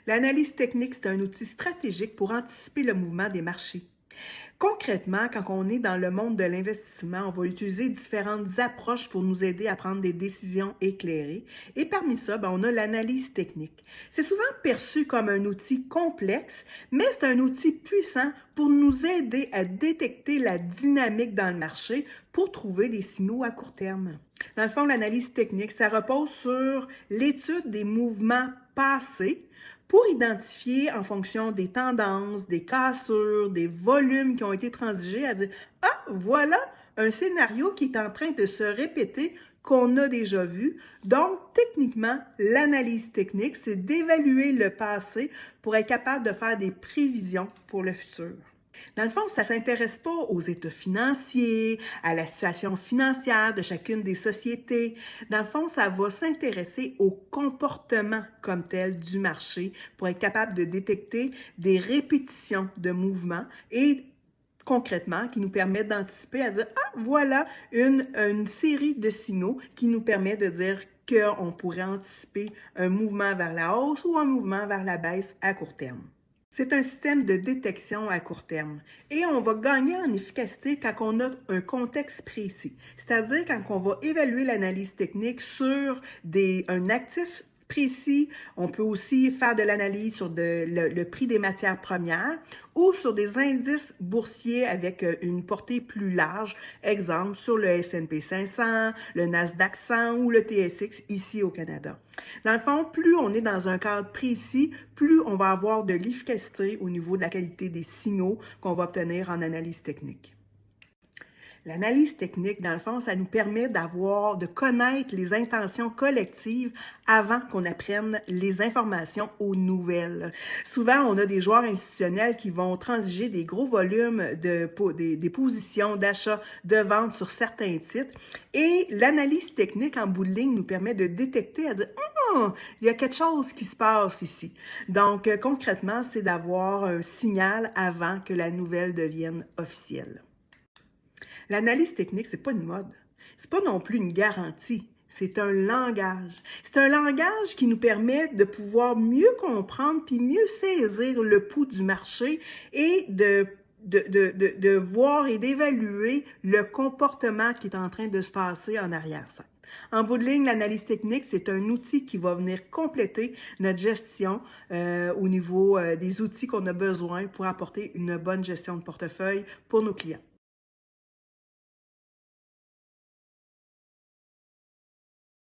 L'analyse technique, c'est un outil stratégique pour anticiper le mouvement des marchés. Concrètement, quand on est dans le monde de l'investissement, on va utiliser différentes approches pour nous aider à prendre des décisions éclairées. Et parmi ça, on a l'analyse technique. C'est souvent perçu comme un outil complexe, mais c'est un outil puissant pour nous aider à détecter la dynamique dans le marché pour trouver des signaux à court terme. Dans le fond, l'analyse technique, ça repose sur l'étude des mouvements passés pour identifier en fonction des tendances, des cassures, des volumes qui ont été transigés, à dire « Ah, voilà un scénario qui est en train de se répéter qu'on a déjà vu. » Donc, techniquement, l'analyse technique, c'est d'évaluer le passé pour être capable de faire des prévisions pour le futur. Dans le fond, ça ne s'intéresse pas aux états financiers, à la situation financière de chacune des sociétés. Dans le fond, ça va s'intéresser au comportement comme tel du marché pour être capable de détecter des répétitions de mouvements et concrètement qui nous permettent d'anticiper à dire « Ah, voilà une série de signaux qui nous permet de dire qu'on pourrait anticiper un mouvement vers la hausse ou un mouvement vers la baisse à court terme. » C'est un système de détection à court terme et on va gagner en efficacité quand on a un contexte précis, c'est-à-dire quand on va évaluer l'analyse technique sur un actif précis. On peut aussi faire de l'analyse sur le prix des matières premières ou sur des indices boursiers avec une portée plus large, exemple sur le S&P 500, le Nasdaq 100 ou le TSX ici au Canada. Dans le fond, plus on est dans un cadre précis, plus on va avoir de l'efficacité au niveau de la qualité des signaux qu'on va obtenir en analyse technique. L'analyse technique, dans le fond, ça nous permet de connaître les intentions collectives avant qu'on apprenne les informations aux nouvelles. Souvent, on a des joueurs institutionnels qui vont transiger des gros volumes des positions d'achat, de vente sur certains titres. Et l'analyse technique, en bout de ligne, nous permet de détecter, à dire il y a quelque chose qui se passe ici. Donc, concrètement, c'est d'avoir un signal avant que la nouvelle devienne officielle. L'analyse technique, c'est pas une mode. C'est pas non plus une garantie. C'est un langage. C'est un langage qui nous permet de pouvoir mieux comprendre puis mieux saisir le pouls du marché et de voir et d'évaluer le comportement qui est en train de se passer en arrière-scène. En bout de ligne, l'analyse technique, c'est un outil qui va venir compléter notre gestion au niveau des outils qu'on a besoin pour apporter une bonne gestion de portefeuille pour nos clients.